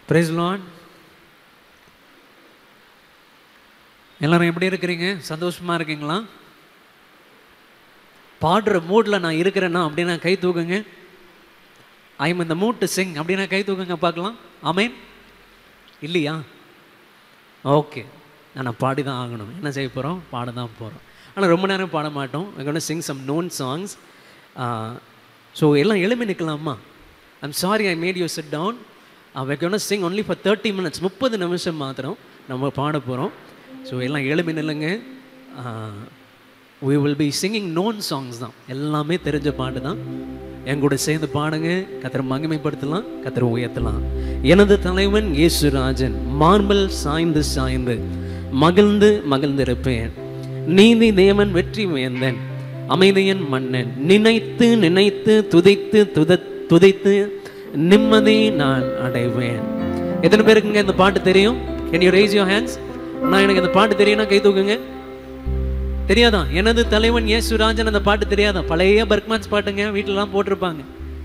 Praise Lord. எல்லாரும் எப்படி இருக்கிறீங்க? சந்தோஷமா இருக்கீங்களா? பாடுற மூட்ல நான் இருக்கிறேன்னா அப்படின்னா கை தூக்குங்க. I am in the mood to Singh அப்படின்னா கை தூக்குங்க பார்க்கலாம். ஆமென். இல்லையா? ஓகே, நான் பாடி தான் ஆகணும். என்ன செய்ய போகிறோம்? பாட தான் போகிறோம். ஆனால் ரொம்ப நேரம் பாட மாட்டோம். we're going to sing some known songs. So எல்லாம் எழுப்பி நிற்கலாமா? I'm sorry I made you sit down. We're going to sing only for 30 minutes. 30 நிமிஷம் மாத்திரம் நம்ம பாட போகிறோம். ஸோ எல்லாம் எழுப்பி நில்லுங்க. we will be singing known songs தான். எல்லாமே தெரிஞ்ச பாட்டு தான். என் கூட சேர்ந்து பாடுங்க. கர்த்தரை மகிமைப்படுத்தலாம், கர்த்தரை உயர்த்தலாம். எனது தலைவன் இயேசுராஜன் மார்பில் சாய்ந்து சாய்ந்து மகிழ்ந்து மகிழ்ந்திருப்பேன். நீதி தேவன் வெற்றி வேந்தன் அமைதியின் மன்னன் நினைத்து நினைத்து துதித்து துதித்து நிம்மதி நான் அடைவேன். எத்தனை பேருக்குங்க இந்த பாட்டு தெரியும்? Can you raise your hands? நான் எனக்கு இந்த பாட்டு தெரியும்னா கை தூக்குங்க. தெரியாதா? எனது தலைவன் இயேசுராஜன் அந்த பாட்டு தெரியாதா? பழைய பர்க்மான்ஸ் பாட்டுங்க, வீட்டிலலாம் போட்டிருப்பாங்க.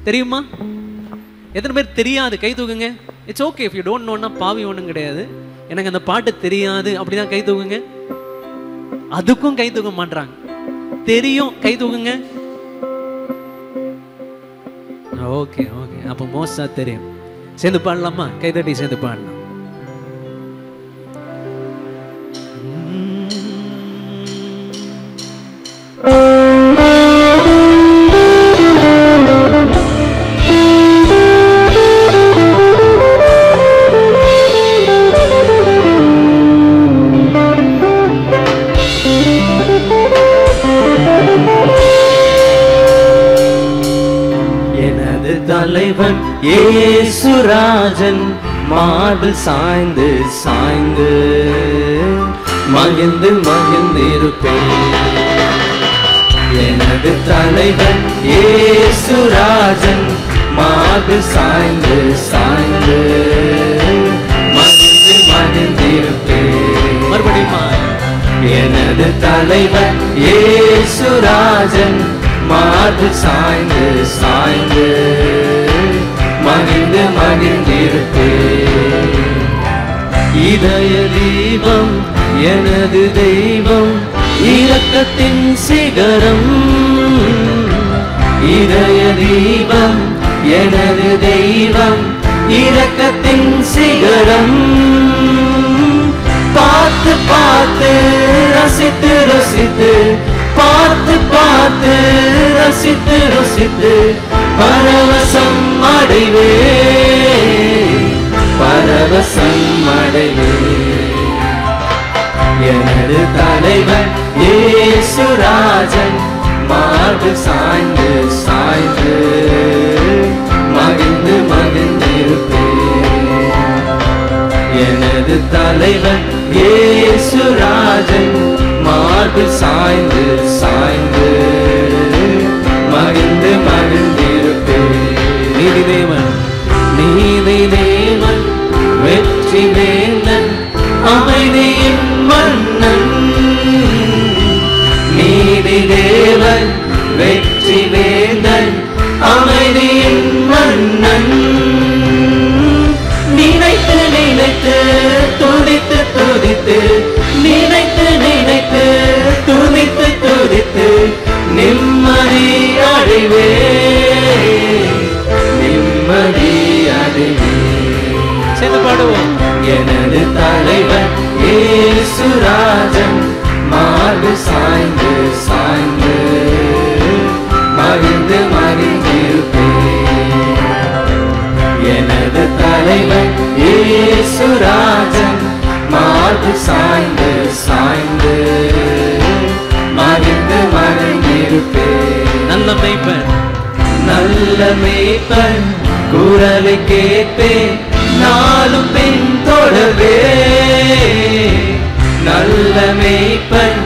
தெரியுமா? எத்தனை பேர் தெரியாது? கை தூக்குங்க. It's okay if you don't நோன்னா பாவி ஒன்றும் கிடையாது. எனக்கு அந்த பாட்டு தெரியாது அப்படிதான் கை தூக்குங்க. அதுக்கும் கை தூக்க மாட்டாங்க. தெரியும், கை தூக்குங்க. ஓகே ஓகே, அப்போ மோஸ்டா தெரியும். சேர்ந்து பாடலாமா? கைதட்டி சேர்ந்து பாடலாம். தலைவன் இயேசுராஜன் மார்பில் சாய்ந்து சாய்ந்து மகிழ்ந்து மகிழ்ந்திருப்பேன். எனது தலைவன் இயேசுராஜன் மார்பில் சாய்ந்து சாய்ந்து மகிழ்ந்து மகிழ்ந்திருப்பேன். மறுபடியும் எனது தலைவன் இயேசுராஜன் மார்பில் சாய்ந்து சாய்ந்து மகிழ்ந்து மகிழ்ந்திருப்பேன். இதய தீபம் எனது தெய்வம் இரக்கத்தின் சிகரம். இதய தீபம் எனது தெய்வம் இரக்கத்தின் சிகரம். பார்த்து பார்த்து ரசித்து ரசித்து பார்த்து பார்த்து ரசித்து ரசித்து பரவசம் அடைவே பரவசம் அடைவே. எனது தலைவன் இயேசுராஜன் மார்பில் சாய்ந்து சாய்ந்து மகிழ்ந்து மகிழ்ந்திருப்பேன். எனது தலைவன் இயேசுராஜன் மார்பில் சாய்ந்து சாய்ந்து மகிழ்ந்து மகிழ்ந்திருப்பேன். நீதி தேவன் நீதி தேவன் வெற்றி வேந்தன் அமைதியின் மன்னன். நீதி தேவன் வெற்றி வேந்தன் அமைதியின் மன்னன். நினைத்து நினைத்து துதித்து துதித்து நினைத்து நினைத்து துதித்து துதித்து நிம்மதி அடைவே நிம்மதி அடைவே. சேர்ந்து பாடுவோம். எனது தலைவன் இயேசுராஜன் மார்பில் சாய்ந்து சாய்ந்து மகிழ்ந்து மகிழ்ந்திருப்பேன். எனது தலைவன் இயேசுராஜன் மார்பில் சாய்ந்து சாய்ந்து மகிழ்ந்து மகிழ்ந்திருப்பேன். நல்ல மேய்ப்பன் நல்ல மேய்ப்பன் குரலை கேட்பேன் நாளும் பின் தொடர்வே. நல்ல மேய்ப்பன்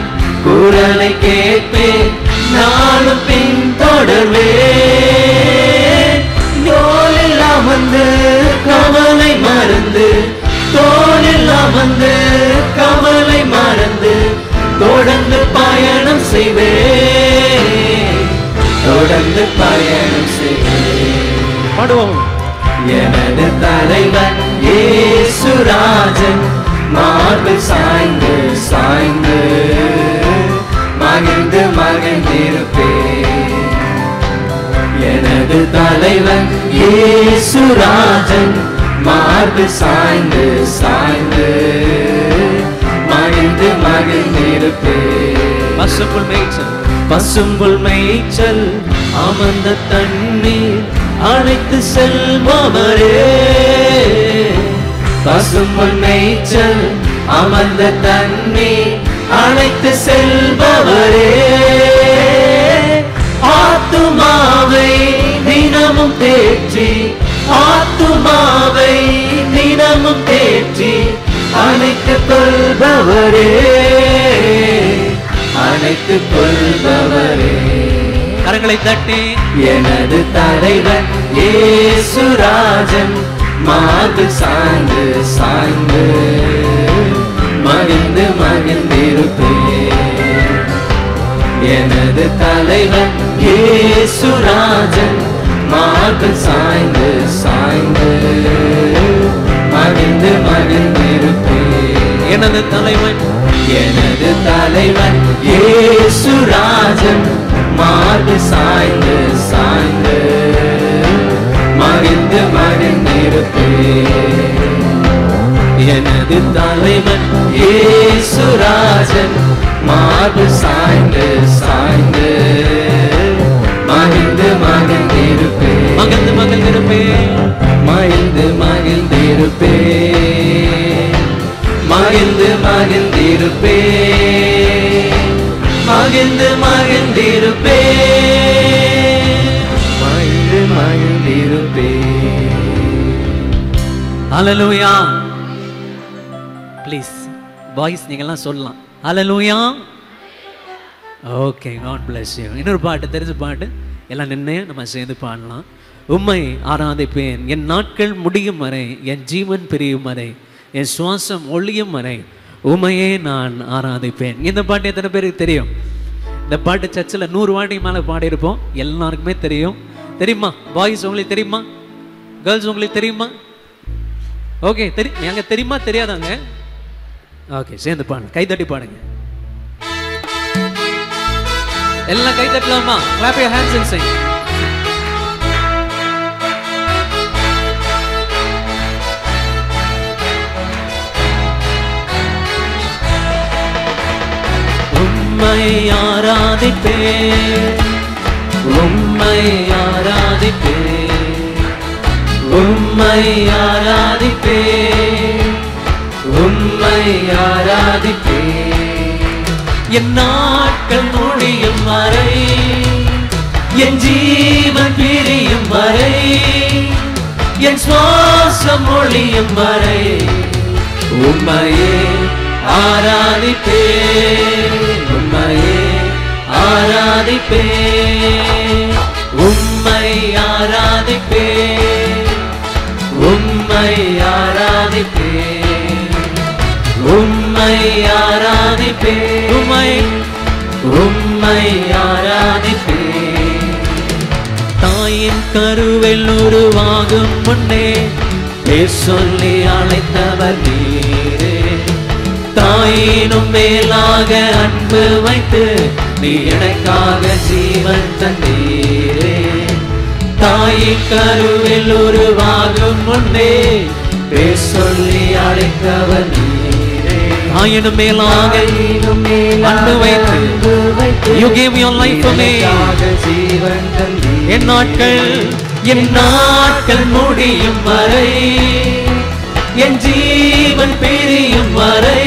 குரலை கேட்பேன் நாளும் பின் தொடர்வே. தோளில் அமர்ந்து கவலை மறந்து தோளில் அமர்ந்து கவலை மறந்து தொடர்ந்து பயணம் செய்வேன் தொடர்ந்து பயணம் செய்வேன். பாடுவோம். எனது தலைவன் இயேசுராஜன் மார்பில் சாய்ந்து சாய்ந்து மகிழ்ந்து மகிழ்ந்திருப்பேன். எனது தலைவன் இயேசுராஜன் மார்பில் சாய்ந்து சாய்ந்து மகிழ்ந்து மகிழ்ந்திருப்பேன். பசும்புல் மேய்ச்சல் பசும்புல் மேய்ச்சல் அமர்ந்த தண்ணீர் அழைத்து செல்பவரே. பசும்புல் மேய்ச்சல் அமர்ந்த தண்ணீர் அழைத்து செல்பவரே. ஆத்துமாவை தினமும் தேற்றி ஆத்துமாவை தினமும் தேற்றி அணைத்துக் கொள்பவரே அணைத்துக் கொள்பவரே. கரங்களை தட்டி எனது தலைவன் இயேசுராஜன் மார்பில் சாய்ந்து சாய்ந்து மகிழ்ந்து மகிழ்ந்திருப்பேன். எனது தலைவன் இயேசுராஜன் மார்பில் சாய்ந்து சாய்ந்து மகிழ்ந்து மகிழ்ந்திருப்பேன். எனது தலைவன் எனது தலைவன் இயேசுராஜன் மார்பில் சாய்ந்து சாய்ந்து மகிழ்ந்து மகிழ்ந்திருப்பேன். எனது தலைவன் இயேசுராஜன் மார்பில் சாய்ந்து சாய்ந்து மகிழ்ந்து மகிழ்ந்திருப்பேன். மகிழ்ந்து மகிழ்ந்திருப்பேன். மகிழ்ந்து மகிழ்ந்திருப்பேன். மகிழ்ந்து மகிழ்ந்திருப்பேன். மகிழ்ந்து மகிழ்ந்திருப்பேன். மகிழ்ந்து மகிழ்ந்திருப்பேன். ஹல்லேலூயா. ப்ளீஸ் வாய்ஸ் நீங்கெல்லாம் சொல்லலாம். Hallelujah. Okay, God bless you. இன்னொரு பாட்டு, தெரிஞ்ச பாட்டு, எல்லாம் நின்று நம்ம சேர்ந்து பாடலாம். உம்மை ஆராதிப்பேன் என் நாட்கள் முடியும் வரை, என் ஜீவன் பிரியும் வரை, என் சுவாசம் ஒளியும் வரை உமையே நான் ஆராதிப்பேன். இந்த பாட்டு எத்தனை பேருக்கு தெரியும்? இந்த பாட்டு சர்ச்சில் 100 வாட்டி மேலே பாடியிருப்போம். எல்லாருக்குமே தெரியும். தெரியுமா? பாய்ஸ் உங்களுக்கு தெரியுமா? கேர்ள்ஸ் உங்களுக்கு தெரியுமா? ஓகே, தெரியும். எங்க தெரியுமா தெரியாதாங்க? ஓகே, சேர்ந்து பாடுங்க. கைதட்டி பாடுங்க. எல்லாம் கை தட்டலாமா? clap your hands and sing. உம்மை ஆராதிப்பேன். உம்மை ஆராதிப்பேன். உம்மை ஆராதிப்பேன். உம்மை ஆராதிப்பேன். என் நாட்கள் முடியும் வரை, என் ஜீவன் பிரியும் வரை, என் சுவாசம் ஒளியும் வரை உம்மையே ஆராதிப்பேன். உம்மையே ஆராதிப்பேன். உம்மை ஆராதிப்பேன். உம்மை ஆராதிப்பேன். உம்மை ஆராதிப்பேன். உம்மை ஆராதிப்பேன். தாயின் கருவில் உருவாகும் முன்னே பேர் சொல்லி அழைத்தவர் நீரே. தாயினும் மேலாக அன்பு வைத்து நீ எனக்காக ஜீவன் தந்தீரே. தாயின் கருவில் உருவாகும் முன்னே பேர் சொல்லி அழைத்தவர் நீரே. தாயினும் மேலாக அன்பு வைத்து you gave your life for me. என் நாட்கள் முடியும் வரை, என் ஜீவன் பிரியும் வரை,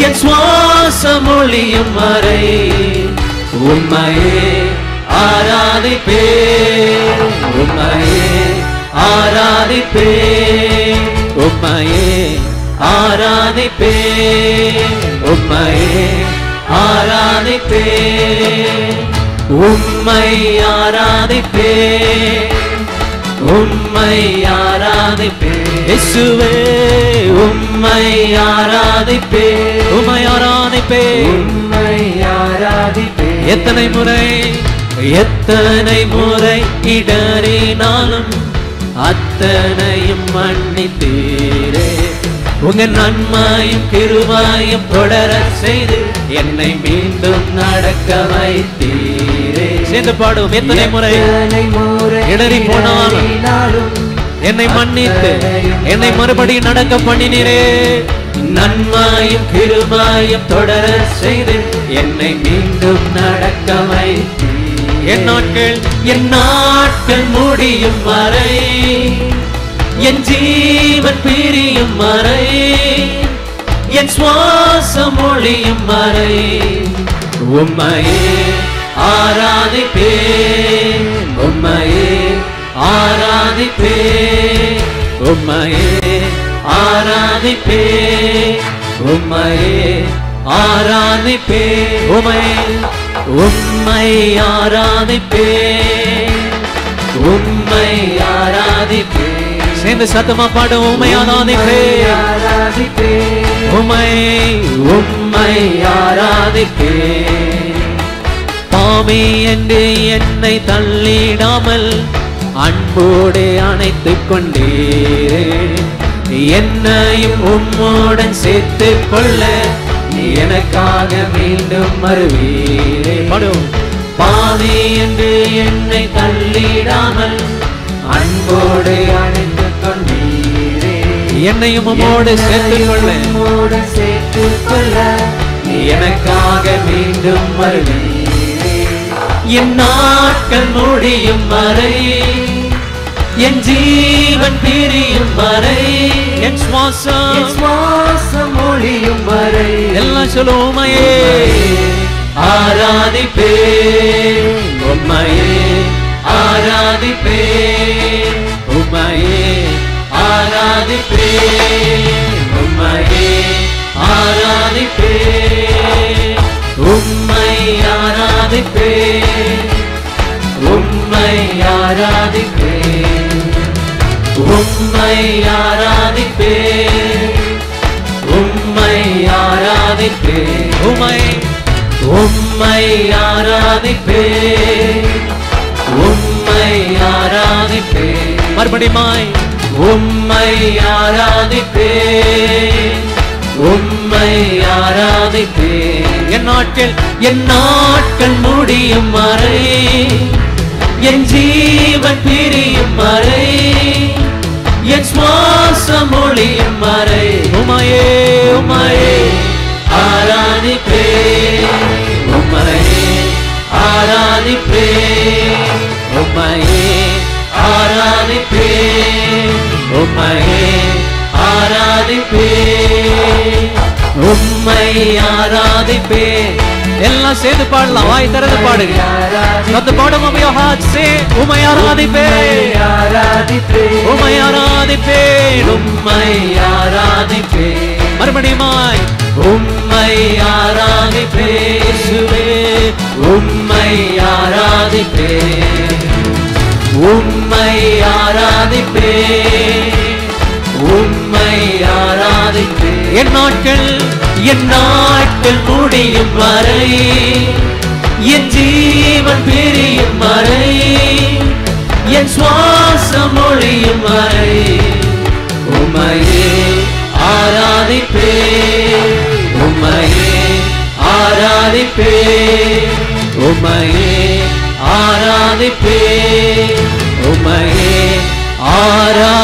என் சுவாசம் ஒளியும் வரை உம்மையே ஆராதிப்பேன். உம்மையே ஆராதிப்பேன். உம்மையே ஆராதிப்பேன். உம்மையே ஆராதிப்பேன். உம்மை ஆராதிப்பேன். உம்மை ஆராதிப்பேன். இயேசுவே உம்மை ஆராதிப்பேன். உம்மை ஆராதிப்பேன். உம்மை ஆராதிப்பேன். எத்தனை முறை இடறினாலும் அத்தனையும் மன்னித்தீரே. உங்க நன்மையும் கிருபையும் தொடர செய்து என்னை மீண்டும் நடக்க வைத்தீரே. சேர்ந்து பாடுவோம். எத்தனை முறை இடறி போனாலும் என்னை மன்னித்து என்னை மறுபடியும் நடக்க பண்ணினீரே. நன்மையும் கிருபையும் தொடர செய்து என்னை மீண்டும் நடக்க வைத்தீரே. என் நாட்கள் முடியும் வரை, என் ஜீவன் பிரியும் வரை, என் சுவாசம் ஒழியும் வரை உம்மையே ஆராதிப்பேன், உம்மையே ஆராதிப்பேன், உம்மையே ஆராதிப்பேன், உம்மையே ஆராதிப்பேன், உம்மை ஆராதிப்பேன், உம்மை ஆராதிப்பேன். சேர்ந்து சத்தமா பாடுவோம். உம்மை ஆராதிப்பேன், உம்மை ஆராதிப்பேன். பாவி என்று என்னை தள்ளிடாமல் அன்போடு அணைத்துக் கொண்டீரே. என்னையும் உம்மோடன் சேர்த்துக் கொள்ள எனக்காக மீண்டும் வருவீரே. பாவி என்று என்னை தள்ளிடாமல் அன்போடு அணைத்துக் கொண்டீரே. என்னையும் உம்மோடு சேர்த்துக் கொள்ள எனக்காக மீண்டும் வருவீரே. என் நாட்கள் முடியும் வரை, என் ஜீவன் பிரியும் வரை, என் சுவாசம் ஒழியும் வரை எல்லாம் சொல்லுவோம். உம்மையே ஆராதிப்பேன், உம்மையே ஆராதிப்பேன், உம்மையே ஆராதிப்பேன், உம்மையே ஆராதிப்பேன், உம்மை ஆராதிப்பேன், உம்மை ஆராதிப்பேன், உம்மை ஆராதிப்பேன், உம்மை ஆராதிப்பேன், உம்மை ஆராதிப்பேன், உம்மை ஆராதிப்பேன். மறுபடியுமாய் உம்மை ஆராதிப்பேன், உம்மை ஆராதிப்பேன். என் நாட்கள் முடியும் வரை, என் ஜீவன் பிரியும் வரை, என் சுவாசம் ஒழியும் வரை உம்மையே ஆராதிப்பேன், உம்மையே ஆராதிப்பேன், உம்மையே ஆராதிப்பேன், உம்மையே ஆராதிப்பேன், உம்மை ஆராதிப்பேன். எல்லாம் சேர்ந்து பாடலாம். வாய் திறந்து பாடுங்க. சத்து பாடும். உம்மை ஆராதிப்பேன், உம்மை ஆராதிப்பேன், உம்மை ஆராதிப்பேன், உம்மை ஆராதிப்பேன். மறுபடியுமாய் உம்மை ஆராதிப்பேன், உம்மை ஆராதிப்பேன், உம்மை ஆராதிப்பேன், உம்மை ஆராதிப்பேன். என் நாட்கள் முடியும் வரை, என் ஜீவன் பிரியும் வரை, என் சுவாசம் ஒழியும் வரை உம்மையே ஆராதிப்பேன், உம்மையே ஆராதிப்பேன், உம்மையே ஆராதிப்பேன், உம்மையே ஆராதிப்பேன்.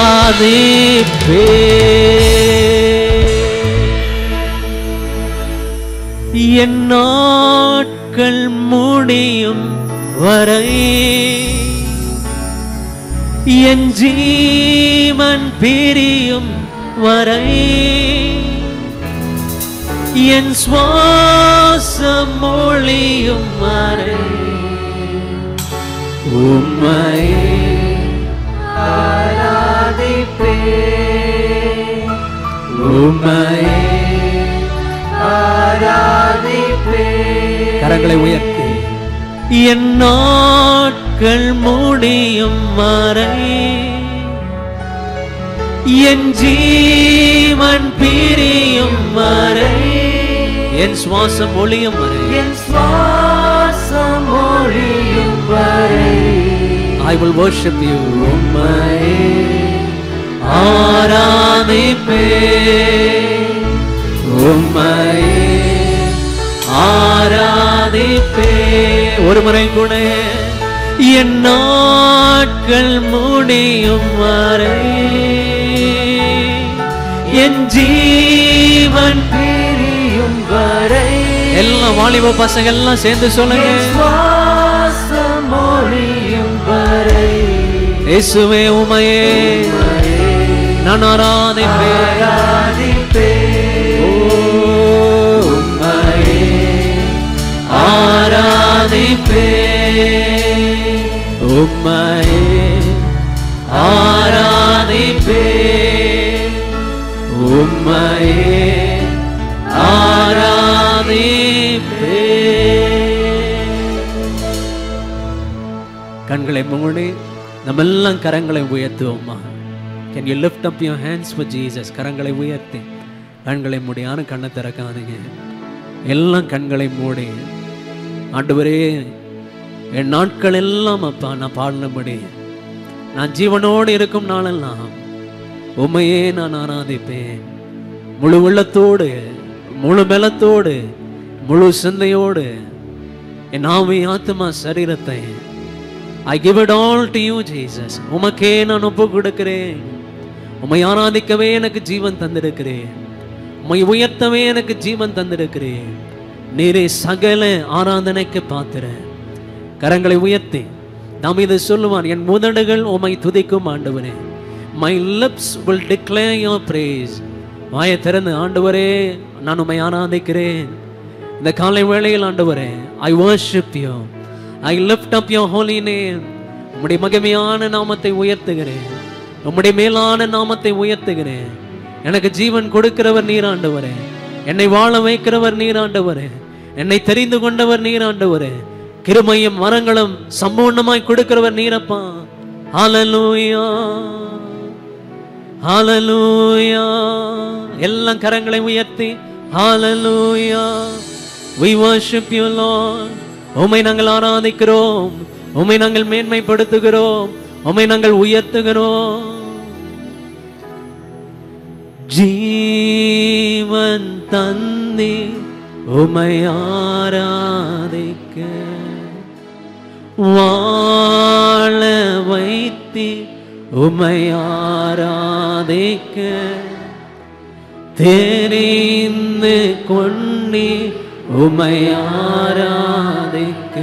என் நாட்கள் முடியும் வரை, என் ஜீவன் பிரியும் வரை, என் சுவாசம் ஒழியும் வரை உம்மையே ஆராதிப்பேன், உம்மையே ஆராதிப்பேன். கரங்களை உயர்த்தி என் நாட்கள் முடியும் வரை, என் ஜீவன் பிரியும் வரை, என் சுவாசம் ஒழியும் வரை, என் சுவாசம் ஒழியும் வரை I will worship you. உம்மையே ஆராதிப்பேன், உம்மையே ஆராதிப்பேன். ஒரு முறை கூட என் நாட்கள் முடியும் வரை என் ஜீவன் பிரியும் வரை எல்லாம் வாலிப பசங்க எல்லாம் சேர்ந்து சொல்லுங்க. சுவாசம் ஒழியும் வரை இயேசுவே உம்மையே நான் ஆராதிப்பேன். உம்மையே ஆராதிப்பேன், உம்மையே ஆராதிப்பேன், உம்மையே ஆராதிப்பேன். கண்களை மூடி நம்ம எல்லாம் கரங்களை உயர்த்துவோமா? Can you lift up your hands for Jesus? கரங்களை உயர்த்தி கண்களை மூடி, யாரும் கண்ணை திறக்காதீங்க. எல்லாம் கண்களை மூடி, ஆண்டவரே என் நாட்கள் எல்லாம் அப்பா நான் பாடினபடி நான் ஜீவனோடு இருக்கும் நாளெல்லாம் உம்மையே நான் ஆராதிப்பேன். முழு உள்ளத்தோடு, முழு பலத்தோடு, முழு சிந்தையோடு என் ஆவி ஆத்மா சரீரத்தை I give it all to you Jesus. உமக்கே நான் ஒப்பு கொடுக்கிறேன். உம்மை ஆராதிக்கவே எனக்கு ஜீவன் தந்திருக்கிறேன். உம்மை உயர்த்தவே எனக்கு ஜீவன் தந்திருக்கிறேன். நீரே சகல ஆராதனைக்கு பாத்திரன். கரங்களை உயர்த்தி நாம் இதை சொல்லுவான், என் உதடுகள் உம்மை துதிக்கும் ஆண்டவரே. My lips will declare your praise. வாயை திறந்து ஆண்டவரே நான் உம்மை ஆராதிக்கிறேன். இந்த காலை வேளையில் ஆண்டவரே I worship you. I lift up your holy name. உம்முடைய மகிமையான நாமத்தை உயர்த்துகிறேன். உம்முடைய மேலான நாமத்தை உயர்த்துகிறேன். எனக்கு ஜீவன் கொடுக்கிறவர் நீர் ஆண்டவரே. என்னை வாழ வைக்கிறவர் நீர் ஆண்டவரே. என்னை தெரிந்து கொண்டவர் நீர் ஆண்டவரே. கிருபையும் வரங்களும் சம்பூர்ணமாய் கொடுக்கிறவர் நீரப்பா. ஹல்லேலூயா, ஹல்லேலூயா. எல்லாம் கரங்களை உயர்த்தி ஹல்லேலூயா. We worship you Lord. உம்மை நாங்கள் ஆராதிக்கிறோம், உம்மை நாங்கள் மேன்மைப்படுத்துகிறோம், உம்மை நாங்கள் உயர்த்துகிறோம். ஜீவன் தந்தி உம்மை ஆராதிக்க, வாழ வைத்தி உம்மை ஆராதிக்க, தெரிந்து கொண்டி உம்மை ஆராதிக்க,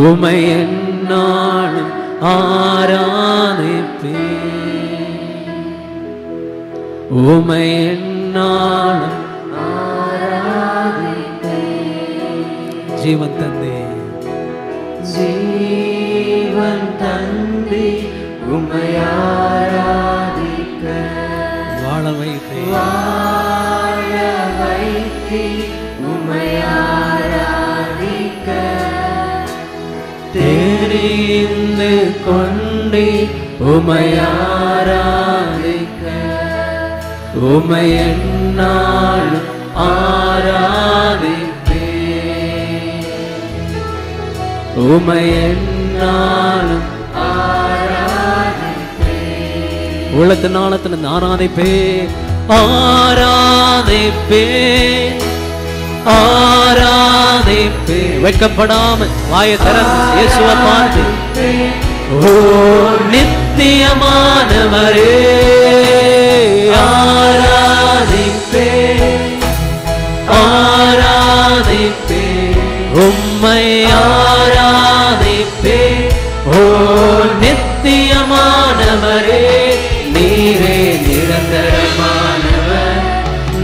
உம்மை என்னாலும் ஆராதிப்பேன், உம்மை என்னாலும் ஆராதிப்பேன். ஜீவன் தந்தே, ஜீவன் தந்தி உம்மை ஆராதிக்க, வாழ வைத்தேன், வாழ வைத்தி உம்மை ஆராதிக்க, தெரிந்து கொண்டே உம்மை ஆராதிக்க, உம்மை என்னாலும் ஆராதிப்பேன், உம்மை என்னாலும் ஆராதிப்பேன். உள்ளத்து நாளத்துல ஆராதிப்பேன், ஆராதிப்பேன், ஆராதிப்பேன். வெட்கப்படாம வாயை திறந்து இயேசுவை பார்த்து, ஓ நித்தியமானவரே ஆராதிப்பேன், ஆராதிப்பேன், உம்மை ஆராதிப்பேன். ஓ நித்தியமானவரே, நீரே நிரந்தரமானவர்,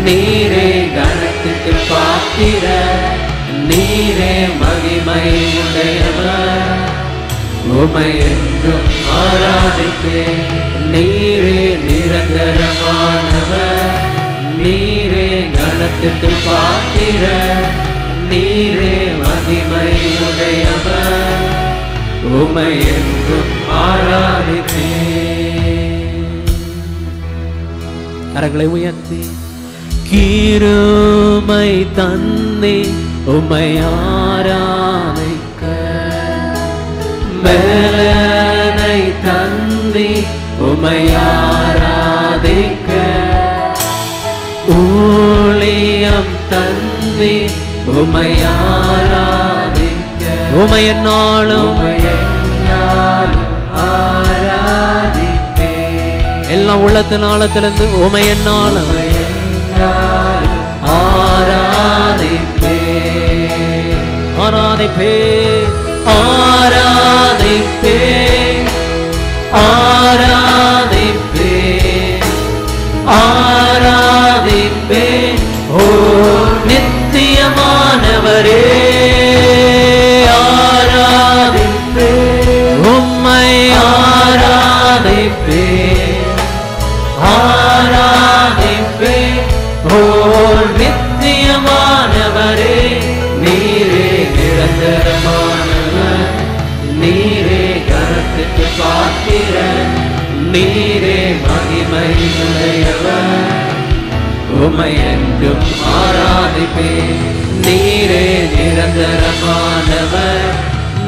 நீரே கணத்துக்கு பாத்திர, நீரே மகிமை உடையவர், உம்மை என்றும் ஆராதிப்பேன். நீரே நிரந்தரமானவர், நீரே கணத்துக்கு பாத்திர, நீரே மகிமை உடையவர், உம்மை என்றும் ஆராதிப்பேன். கரங்களை உயர்த்தி, கிருபை தந்தே உம்மை ஆராதிக்க, பலனை தந்தி உம்மை ஆராதிக்க ஊழியம் தந்தி உம்மை ஆராதிக்க உம்மை என்னாலும் ஆராதிப்பேன் எல்லாம் உள்ளத்தின் ஆழத்திலிருந்து உம்மை என்னாலும் ஆராதிப்பேன் ஆராதிப்பேன் ஆராதிப்பேன் ஆராதிப்பேன் ஆராதிப்பேன் ஓ நித்தியமானவரே ஆராதிப்பேன் உம்மை ஆராதிப்பேன் ஆராதிப்பேன் ஓ நித்தியமானவரே நீரே நிரந்தரமானவர் நீரே கருத்துக்கு பாத்திரன் நீரே மகிமையுடையவர் உம்மை என்றும் ஆராதிப்பேன் நீரே நிரந்தரமானவர்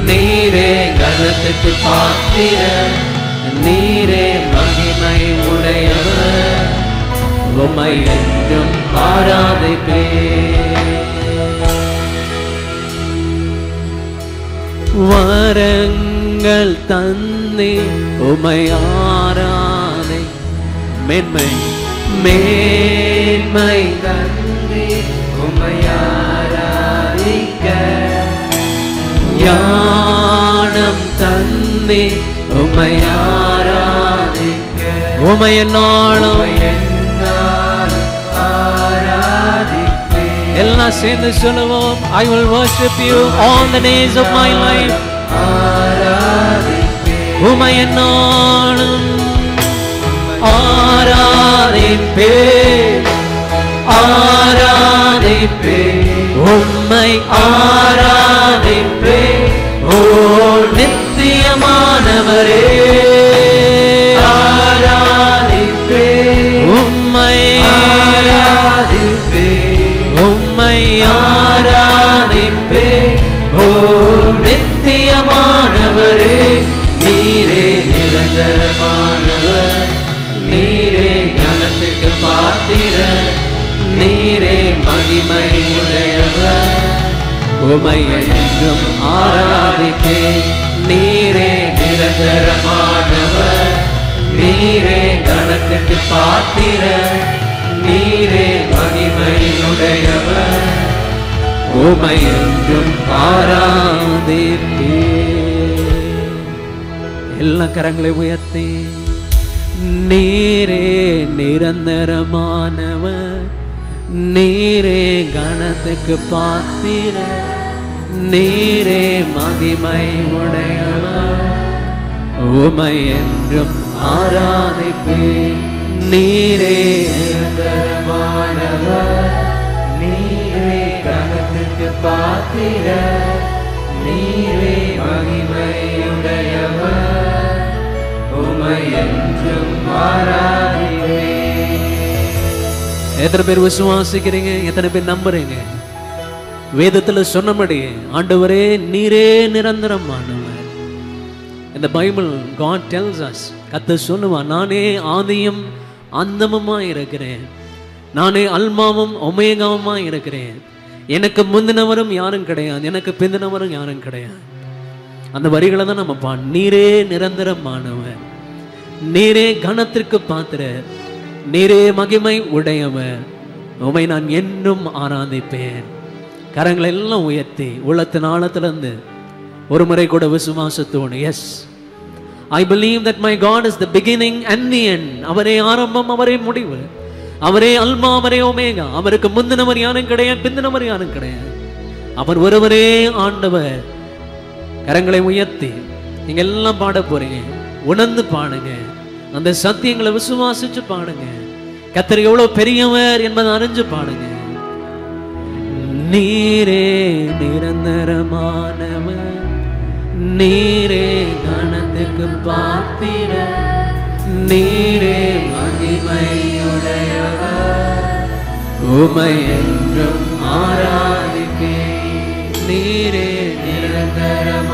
நீரே கருத்துக்கு பாத்திரன் நீரே மகிமை உடையவர் உம்மை என்றும் ஆராதிப்பேன் வரங்கள் தந்தி உம்மை ஆராதை மேன்மை மேன்மை தந்தி உம்மை ஆராதிக்க ஞானம் தந்தி உம்மை ஆராதிக்க உம்மை என்னாலும் ஆராதிப்பேன் எல்லாம் சேர்ந்து சொல்லுவோம் I will worship you all the days of my life ஆராதிப்பேன் உம்மை என்னாலும் ஆராதிப்பேன் ஆராதிப்பேன் உம்மை ஆராதிப்பேன் ஓ நித்தியமானவரே ஆராதிப்பேன் உம்மை ஆராதிப்பேன் உம்மை ஆராதிப்பேன் ஓ நித்தியமானவரே நீரே நிரந்தரமானவர் நீரே ஞானத்துக்கு பாத்திரர் நீரே மகிமையுடையவர் உம்மை என்றும் ஆராதிப்பேன் நீரே நிரந்தரமானவர் நீரே கணத்துக்கு பாத்திரர் நீரே மகிமையுடையவர் உம்மை என்றும் ஆராதிப்பேன் எல்லா கரங்களை உயர்த்தி நீரே நிரந்தரமானவர் நீரே கணத்துக்கு பாத்திர நீரே மகிமை உடையவர் உம்மை என்றும் ஆராதிப்பேன் நீரே நிரந்தரமானவர் நீரே கணத்துக்கு பாத்திர நீரே மகிமையுடையவர் உம்மை என்றும் ஆராதிப்பேன் எத்தனை பேர் விசுவாசிக்கிறீங்க எத்தனை பேர் நம்புறீங்க வேதத்துல சொன்னபடி ஆண்டவரே நீரே நிரந்தரமானவர் இந்த பைபிள் God tells us கர்த்தர் சொல்லுவார் நானே ஆதியும் அந்தமுமா இருக்கிறேன் நானே அல்மாவும் ஒமேகாவுமா இருக்கிறேன் எனக்கு முந்தினவரும் யாரும் கிடையாது எனக்கு பிந்தினவரும் யாரும் கிடையாது அந்த வரிகளை தான் நம்ம நீரே நிரந்தரமானவர் நீரே கணத்திற்கு பாத்திரர் நீரே மகிமை உடையவர் உம்மை நான் என்றும் ஆராதிப்பேன் கரங்களை எல்லாம் உயர்த்தி உள்ளத்தின் ஆழத்திலிருந்து ஒரு முறை கூட விசுவாசத்தோடு as I believe that my God is the beginning and the end அவரே ஆரம்பம் அவரே முடிவு அவரே அல்மா அவரே ஒமேகா அவருக்கு முந்தினவர் யாரும் கிடையாது பிந்தினவர் யாரும் கிடையாது அவர் ஒருவரே ஆண்டவர் கரங்களை உயர்த்தி நீங்க எல்லாம் பாட போறீங்க உணர்ந்து பாடுங்க அந்த சத்தியங்களை விசுவாசிச்சு பாடுங்க கர்த்தர் எவ்வளவு பெரியவர் என்பதை அறிஞ்சு பாடுங்க நீரே நிரந்தரமானவர் நீரே கணத்துக்கு பாத்திர நீரே மகிமையுடையவர் உம்மை என்றும் ஆராதிப்பேன் நீரே நிரந்தரமானவர்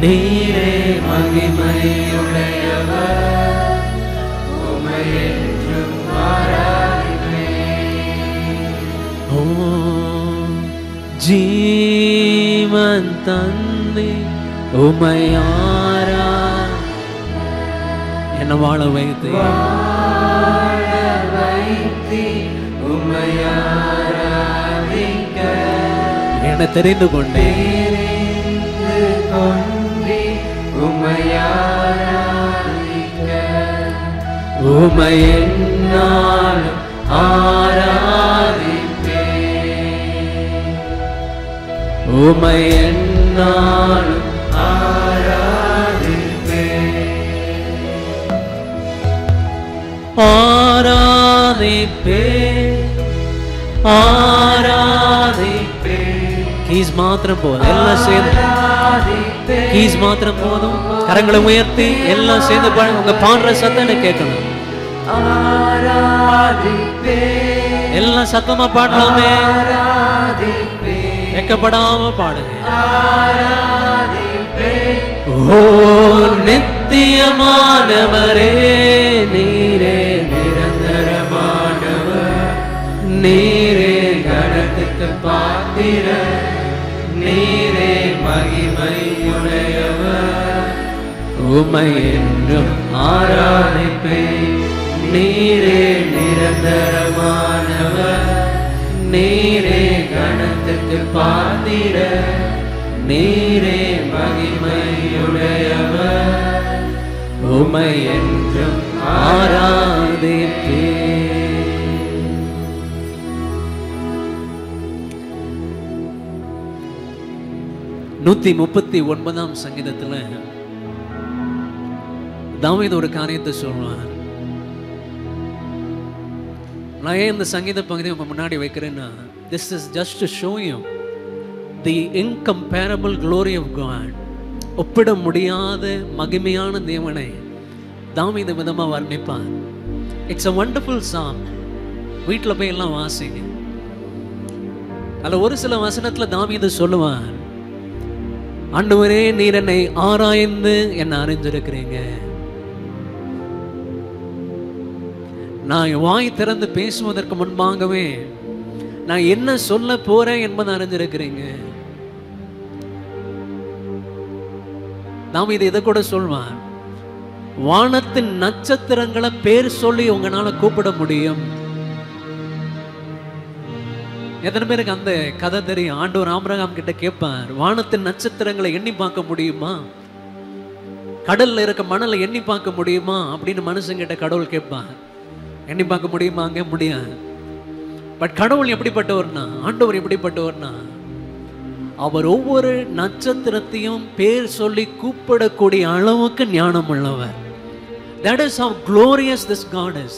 நீரே மகிமையுடையவர், உம்மை என்றும் ஆராதிப்பேன். ஓ ஜீவன் தந்தை உம்மை என்ன வாழ வைத்து உம்மை ஆராதிக்க என்னை தெரிந்து கொண்டேன். உம்மை ஆராதிக்க உம்மை என்னாலும் ஆராதிப்பேன். உம்மை என்னாலும் ஆராதிப்பேன், ஆராதிப்பேன். கீஸ் மாத்திரம் போதும், எல்லாம் சேர்ந்து கீஸ் மாத்திரம் போதும். கரங்களை உயர்த்தி எல்லாம் சேர்ந்து பாருங்க. உங்க பாடுற சத்தம் எனக்கு கேட்கணும். எல்லாம் சத்தமா பாடலாமே, வெக்கப்படாம பாடுங்க. ஓ நித்தியமானவரே, நீரே நிரந்தரமானவர், நீரே கணத்துக்கு பாத்திர, நீரே மகிமையுடையவர், உம்மை என்றும் ஆராதிப்பேன். நீரே நிரந்தரமானவர், நீரே கணத்துக்கு பாத்திர, நீரே மகிமையுடையவர், உம்மை என்றும் ஆராதிப்பேன். 139ஆம் சங்கீதத்துல தாவீது ஒரு காரியத்தை சொல்றார். நான் ஏன் இந்த சங்கீத பகுதியை உங்க முன்னாடி வைக்கிறேன்னா, this is just to show you the incomparable glory of God. ஒப்பிட முடியாத மகிமையான தேவனை தாவீது விதமா வர்ணிப்பார். It's a wonderful song. வீட்டில் போய் எல்லாம் வாசிங்க. அதில் ஒரு சில வசனத்துல தாவீது சொல்லுவார், ஆண்டவரே நீர் என்னை ஆராய்ந்து என்ன அறிஞ்சிருக்கிறீங்க, நான் வாய் திறந்து பேசுவதற்கு முன்பாகவே நான் என்ன சொல்ல போறேன் என்பதை அறிஞ்சிருக்கிறீங்க. நாம் இதை கூட சொல்வார், வானத்தின் நட்சத்திரங்களை பேர் சொல்லி உங்களால கூப்பிட முடியும். எத்தனை பேருக்கு அந்த கதை தெரியும்? ஆண்டவர் ஆபிரகாம் கிட்ட கேட்பார், வானத்தின் நட்சத்திரங்களை எண்ணி பார்க்க முடியுமா, கடல்ல இருக்க மணலை எண்ணி பார்க்க முடியுமா அப்படின்னு மனுஷங்கிட்ட கடவுள் கேட்பார். எண்ணி பார்க்க முடியுமா? அங்கே முடியாது. பட் கடவுள் எப்படிப்பட்டவர்னா, ஆண்டவர் எப்படிப்பட்டவர்னா, அவர் ஒவ்வொரு நட்சத்திரத்தையும் பேர் சொல்லி கூப்பிடக்கூடிய அளவுக்கு ஞானம் உள்ளவர். That is how glorious this God is.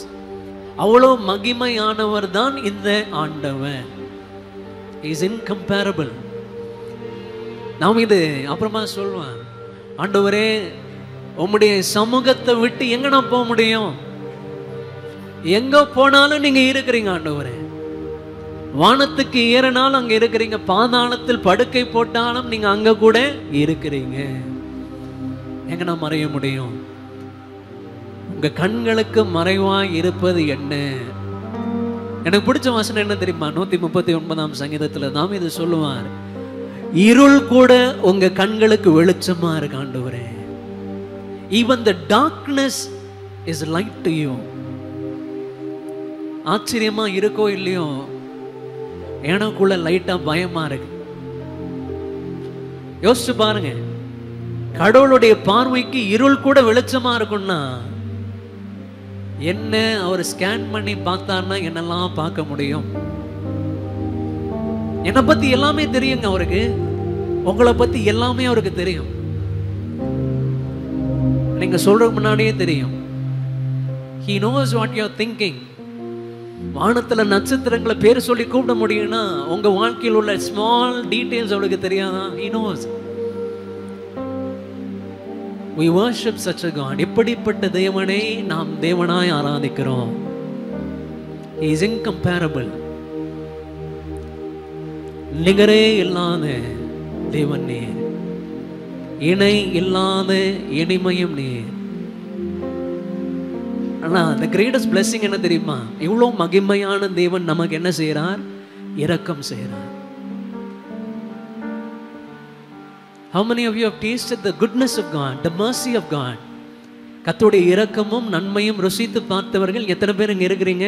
அவ்வளோ மகிமையானவர் தான் இந்த ஆண்டவர். He is incomparable. நாம் இது அப்புறமா சொல்வான், ஆண்டவரே உம்முடைய சமூகத்தை விட்டு எங்க நான் போக முடியும்? எங்க போனாலும் நீங்க இருக்கிறீங்க ஆண்டவரே. வானத்துக்கு ஏறினாலும் அங்க இருக்கிறீங்க, பாதாளத்தில் படுக்கை போட்டாலும் நீங்க அங்க கூட இருக்கிறீங்க. எங்க நான் மறைய முடியும்? உங்க கண்களுக்கு மறைவாய் இருப்பது என்ன? எனக்கு பிடிச்ச வசனம் என்ன தெரியுமா? 139ஆம் சங்கீதத்துல நாம் இது சொல்லுவார், இருள் கூட உங்க கண்களுக்கு வெளிச்சமா இருக்கு ஆண்டவரே. Even the darkness is light to you. ஆச்சரியமா இருக்கோ இல்லையோ, எனக்குள்ள லைட்டா பயமா இருக்கு. யோசிச்சு பாருங்க, கடவுளுடைய பார்வைக்கு இருள் கூட வெளிச்சமா இருக்கும்னா என்ன அவர் ஸ்கேன் பண்ணி பார்த்தார்னா என்னெல்லாம் பார்க்க முடியும்? என்னை பத்தி எல்லாமே தெரியுங்க அவருக்கு, உங்களை பத்தி எல்லாமே அவருக்கு தெரியும். நீங்க சொல்றதுக்கு முன்னாடியே தெரியும். He knows what you are thinking. வானத்துல நட்சத்திரங்களை பேர் சொல்லி கூப்பிட முடியும்னா உங்க வாழ்க்கையில் உள்ள ஸ்மால் டீடைல்ஸ் அவளுக்கு தெரியாதா? He knows. We worship such a God. இப்படிப்பட்ட தேவனை நாம் தேவனாய் ஆராதிக்கிறோம். He is incomparable. நிகரே இல்லாத தேவன் நீர். இணை இல்லாத இனிமையும் நீர். ஆனா the greatest blessing என்ன தெரியுமா? இவ்வளவு மகிமையான தேவன் நமக்கு என்ன செய்யறார்? இரக்கம் செய்யறார். How many of you have tasted the goodness of God, the mercy of God? கர்த்தருடைய இரக்கமும் நன்மையும் ருசித்து பார்த்தவர்கள் எத்தனை பேர் இங்க இருக்கிறீங்க?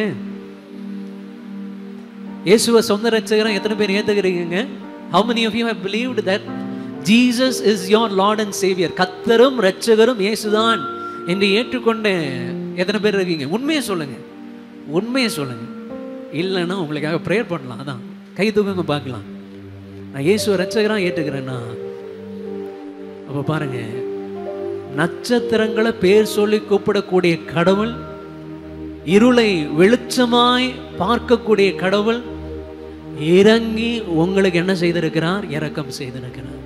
இயேசுவை சொந்த இரட்சகரா எத்தனை பேர் ஏத்துக்கிறீங்க? How many of you have believed that Jesus is your Lord and Savior? கர்த்தரும் இரட்சகரும் இயேசுதான் என்று ஏற்றுக்கொண்ட எத்தனை பேர் இருக்கீங்க? உண்மையை சொல்லுங்க, உண்மையை சொல்லுங்க. இல்லைன்னா உங்களுக்காக ப்ரேயர் பண்ணலாம். அதான் கை தூக்குங்க பார்க்கலாம். நான் இயேசுவை இரட்சகரா ஏற்றுக்கிறேன்னா அப்ப பாருங்க, நட்சத்திரங்களை பேர் சொல்லி கூப்பிடக்கூடிய கடவுள், இருளை வெளிச்சமாய் பார்க்கக்கூடிய கடவுள் இறங்கி உங்களுக்கு என்ன செய்திருக்கிறார்? இரக்கம் செய்திருக்கிறார்.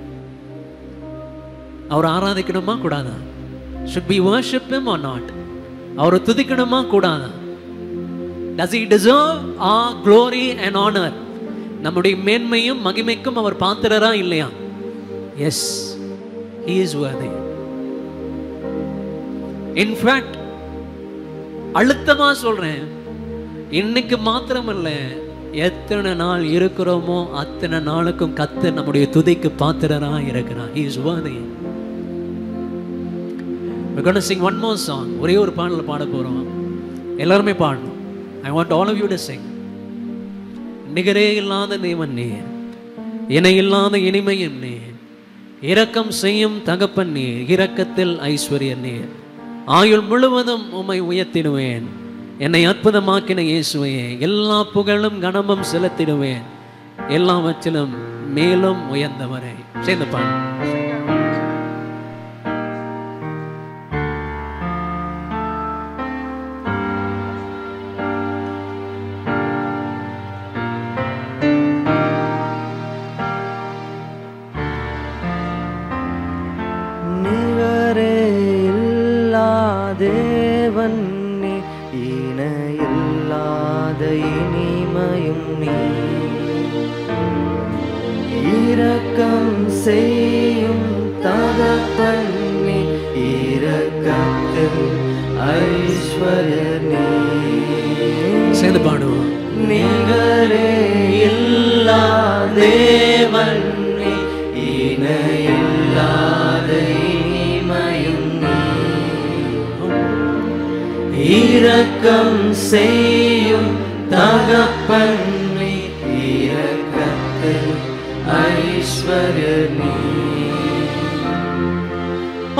அவர் ஆராதிக்கணுமா கூடாதா? should we worship him or not? அவரை துதிக்கணுமா கூடாதா? does he deserve our glory and honor? நம்முடைய மேன்மையும் மகிமைக்கும் அவர் பாத்திரரா இல்லையா? yes, he is worthy. in fact, அழுத்தமா சொல்றேன், இன்னைக்கு மாத்திரமல்ல, எத்தனை நாள் இருக்கிறோமோ அத்தனை நாளுக்கும் கர்த்தர் நம்முடைய துதிக்கு பாத்திரரா இருக்கிறார். he is worthy. we're going to sing one more song. ஒரே ஒரு பாடல் பாட போறோம். எல்லாருமே பாடணும். I want all of you to sing. நிகரே இல்லாத தேவன் நீர், இணை இல்லாத இனிமையும் நீர், இரக்கம் செய்யும் தகப்பன் நீர், இரக்கத்தில் ஐஸ்வர்யன் நீர். ஆயுள் முழுவதும் உம்மை உயர்த்திடுவேன். என்னை அற்புதமாக்கின இயேசுவையே, எல்லா புகழும் கனமும் செலுத்திடுவேன். எல்லாவற்றிலும் மேலும் உயர்ந்தவரை. சேர்ந்து பாடு. தேவன் நீ, இணையில்லாத இனிமையும் நீ, இரக்கம் செய்யும் தகப்பன் நீ, இரக்கத்தில் ஐஸ்வர்யர் நீ. சேர்ந்து பாடுவோம். நிகரே இல்லா தேவன் நீ, இணையில்லாத இனிமையும் நீ, இரக்கம் செய்யும் தகப்பன் நீ, இரக்கத்தில் ஐஸ்வர்யர் நீ.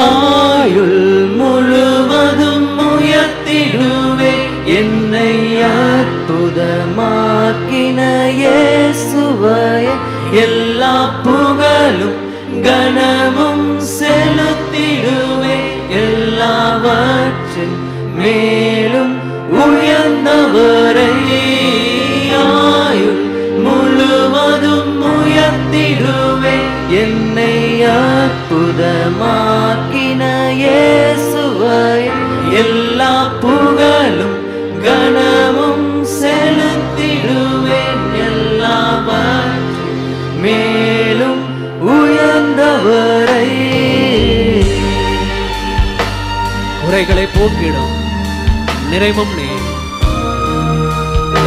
ஆயுள் முழுவதும் உயர்த்திடுவே என்னை அற்புதமாக்கின இயேசுவையே, எல்லா புகழும் கனமும் செலுத்திடுவே, எல்லாவற்றின் மேலும் உயர்ந்தவரை. ஆயுள் முழுவதும் உயர்த்திடுவே என்னை அற்புதமாக்கின இயேசுவையே, எல்லா புகழும் கனமும் செலுத்திடுவேன், எல்லாவற்றின் மேலும் உயர்ந்தவரை. குறைகளை போக்கிடும் நிறைவும் நீ,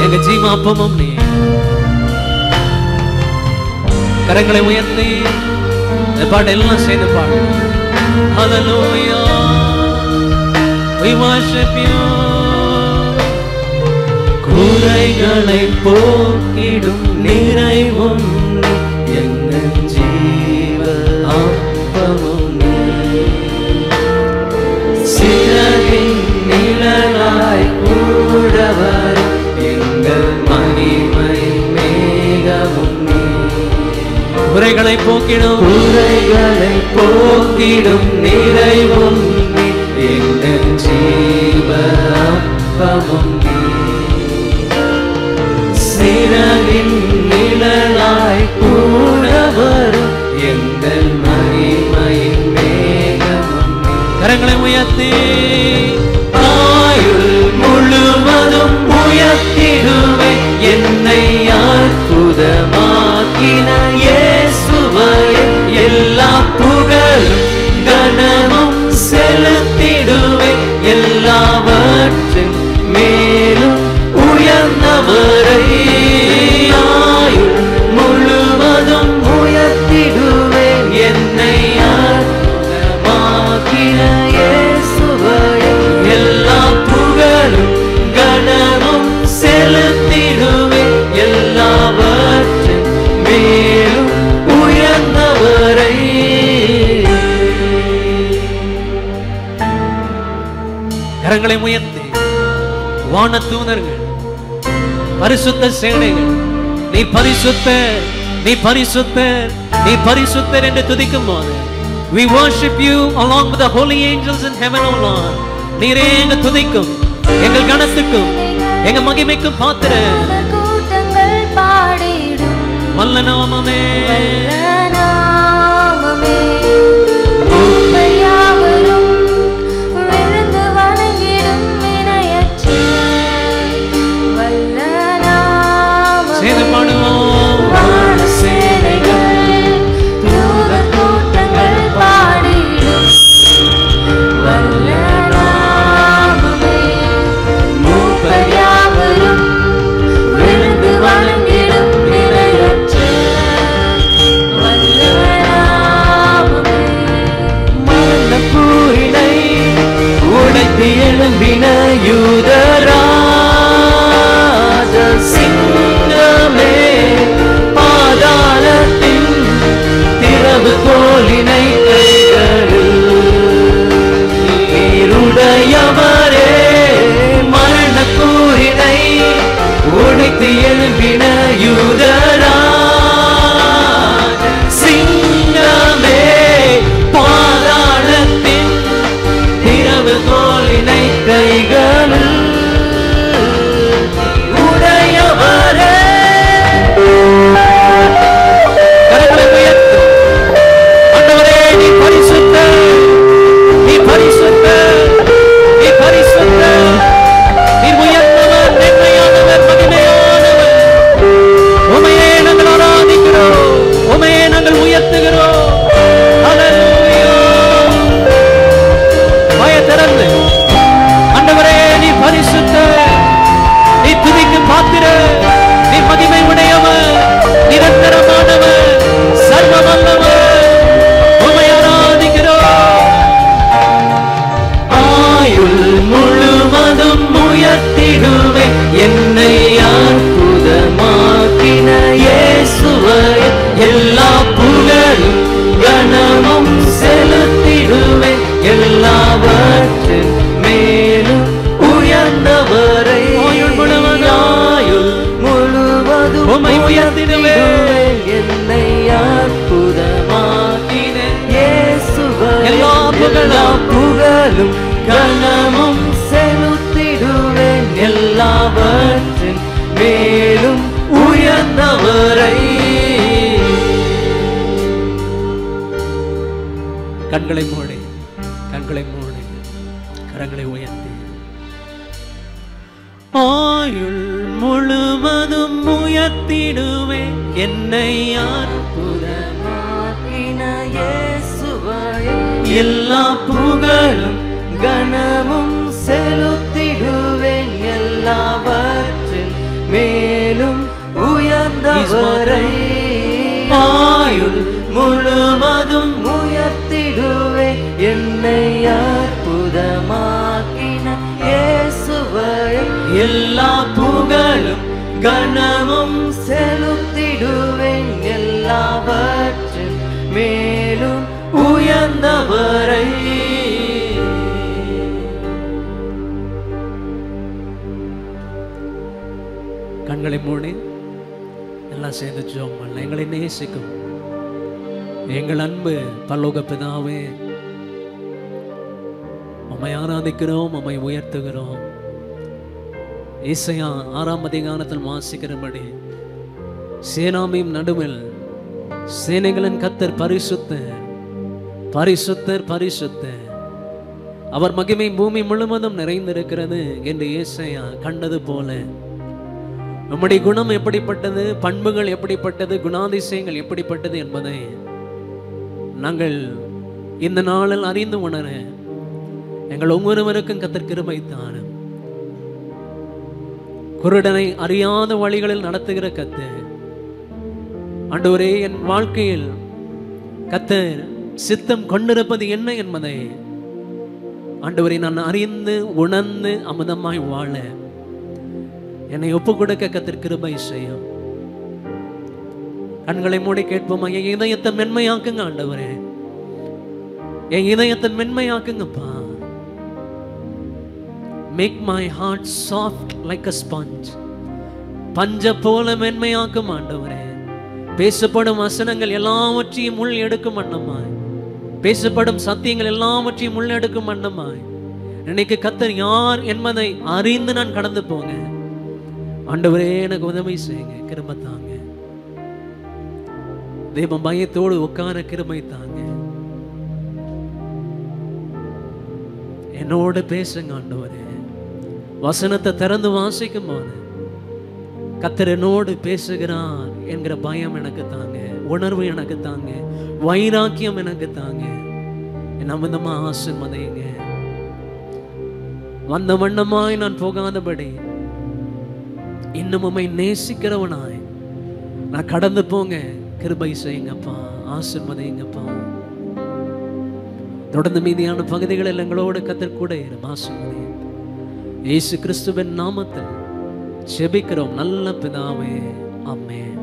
எங்க ஜீவாப்பமும் நீ. கரங்களை உயர்த்தி பாட்டு எல்லாம் சேர்ந்து பாடு. Hallelujah, we worship you. குறைகளை போக்கிடும் நிறைவும் நீ, எங்கள் ஜீவ அப்பமும் நீ, சிறகின் நிழலாய் கூடவர் எங்கள் மகிமை மேகமும் நீ. குறைகளை போக்கிடும், குறைகளை போக்கிடும் நிறைவும் நீ, எங்கள் ஜீவ அப்பமும் நீ, சிறகின் நிழலாய் கூடவர் எங்கள் மகிமையின் மேகமும் நீ. கரங்களை உயர்த்தி ஆயுள் முழுவதும் உயர்த்திடுவே என்னை அற்புதமாக்கின இயேசுவையே, எல்லா புகழும் கரங்களை உயர்த்தி வானதூதர்கள் பரிசுத்த சேனைகள் நீ பரிசுத்தர், நீ பரிசுத்தர், நீ பரிசுத்தர் என்று துதிக்கும் போது we worship you along with the holy angels in heaven, O Lord. நீரே எங்க துதிக்கும், எங்கள் கனத்துக்கும் எங்க மகிமைக்கும் பாத்திரர். கூட்டங்கள் பாடிடும் வல்ல நாமமே, யாவரும் விழுந்து வணங்கிடும் இணையற்ற வல்ல நாமமே. சேர்ந்து பாடுவோம். வான சேனைகள் தூதர் கூட்டங்கள் பாடிடும் வல்ல நாமமே. மூப்பர் யாவரும் விழுந்து வணங்கிடும் இணையற்ற வல்ல நாமமே. மரணப்பூரினை உடைத்து எழும்பின யூதராஜ சிங்கமே, பாதாளத்தின் திறவு கோலினை கைகளில் நீருடையவரே. மரணப்பூரினை உடைத்து எழும்பின யூதராஜ சிங்கமே, பாதாளத்தின் திறவு கோலினை கைகளில் உடையவரே. கரங்களை உயர்த்து. ஆண்டவரே, நீ பரிசுத்தர், நீ பரிசுத்தர், நீ பரிசுத்தர், நீ உயர்ந்தவர், மேன்மையானவர், மகிமையானவர். உம்மையே நாங்கள் ஆராதிக்கிறோம், உம்மையே நாங்கள் உயர்த்துகிறோம். ஹல்லேலூயா. வாயை திறந்து, ஆண்டவரே நீ பரிசுத்தர், நீ துதிக்கும் பாத்திரர், நீ மகிமை உடையவர், நிரந்தரமானவர், சர்வ வல்லவர். உம்மை ஆராதிக்கிறோம். ஆயுள் முழுவதும் உயர்த்திடுவே என்னை அற்புதமாக்கின இயேசுவை. எல்லா புகழும் கனமும் செலுத்திடுவே எல்லாவற்றின் மேலும் உயர்ந்தவரை. ஆயுள் முழுவதும் உம்மை உயர்த்திடுவேன். என்னை அற்புதமாக்கின இயேசுவை. எல்லா புகழும் கனமும் செலுத்திடுவேன் எல்லாவற்றின் மேலும் உயர்ந்தவரை. கண்களை மூடி, கண்களை மூடி, கரங்களை உயர்த்தி. ஆயுள் முழுவதும் உயர்த்திடுவே என்னை அற்புதமாக்கின இயேசுவை. எல்லா புகழும் கனமும் செலுத்திடுவேன் எல்லாவற்றின் மேலும் உயர்ந்தவரை. ஆயுள் முழுவதும் உயர்த்திடுவேன் என்னை அற்புதமாக்கின இயேசுவை. எல்லா புகழும் கனமும் செலுத்திடுவேன் எல்லாவற்றின் மேலும் உயர்ந்தவரை. கண்களை மூடி எல்லாம் சேர்ந்து ஜெபம் பண்ணலாம். எங்களை நேசிக்கும் எங்கள் அன்பு பரலோக பிதாவே, உம்மை ஆராதிக்கிறோம், உம்மை உயர்த்துகிறோம். ஏசாயா 6ஆம் அதிகாரத்தில் வாசிக்கிறபடி சேனாமின் நடுவில் சேனைகளின் கர்த்தர் பரிசுத்தர், பரிசுத்தர், பரிசுத்தர், அவர் மகிமை பூமி முழுவதும் நிறைந்திருக்கிறது என்று ஏசாயா கண்டது போல நம்முடைய குணம் எப்படிப்பட்டது, பண்புகள் எப்படிப்பட்டது, குணாதிசயங்கள் எப்படிப்பட்டது என்பதை நாங்கள் இந்த நாளில் அறிந்து உணர எங்கள் ஒவ்வொருவருக்கும் கர்த்தர் கிருபை தாரும். குருடனை அறியாத வழிகளில் நடத்துகிற கர்த்தர், ஆண்டவரே என் வாழ்க்கையில் கர்த்தர் சித்தம் கொண்டிருப்பது என்ன என்பதை ஆண்டவரை நான் அறிந்து உணர்ந்து அமுதமாய் வாழ என்னை ஒப்பு கொடுக்க கர்த்தர் கிருபை செய்யும். கண்களை மூடி கேட்போம். என் இதயத்தை மென்மையாக்குங்க ஆண்டவரே, என் இதயத்தை மென்மையாக்குங்கப்பா. Make my heart soft like a sponge. பஞ்ச போல மென்மையாக்கும் ஆண்டவரே. பேசப்படும் வசனங்கள் எல்லாவற்றையும் முள் எடுக்கும் வண்ணமாய், பேசப்படும் சத்தியங்கள் எல்லாவற்றையும் முள் எடுக்கும் வண்ணமாய் இன்னைக்கு கர்த்தர் யார் என்பதை அறிந்து நான் கடந்து போங்க. ஆண்டவரே எனக்கு உதவி செய்யுங்க, கிருபை தாங்க. தேவ பயத்தோடு உட்கார கிருபை தாங்க. என்னோட பேசுங்க ஆண்டவரே. வசனத்தை திறந்து வாசிக்கும் போது கர்த்தர் என்னோடு பேசுகிறார் என்கிற பயம் எனக்கு தாங்க, உணர்வு எனக்கு தாங்க, வைராக்கியம் எனக்கு தாங்க. என் அமிதமா ஆசீர்வதிங்க. வந்த வண்ணமாய் நான் போகாதபடி இன்னும் உம்மை நேசிக்கிறவனாய் நான் கடந்து போங்க கிருபை செய்யுங்கப்பா, ஆசீர்வதிங்கப்பா. தொடர்ந்து மீதியான பகுதிகளில் எங்களோடு கர்த்தர் கூட ஆசீர்வதி. இயேசு கிறிஸ்துவின் நாமத்தில் ஜெபிக்கிறோம் நல்ல பிதாவே, ஆமென்.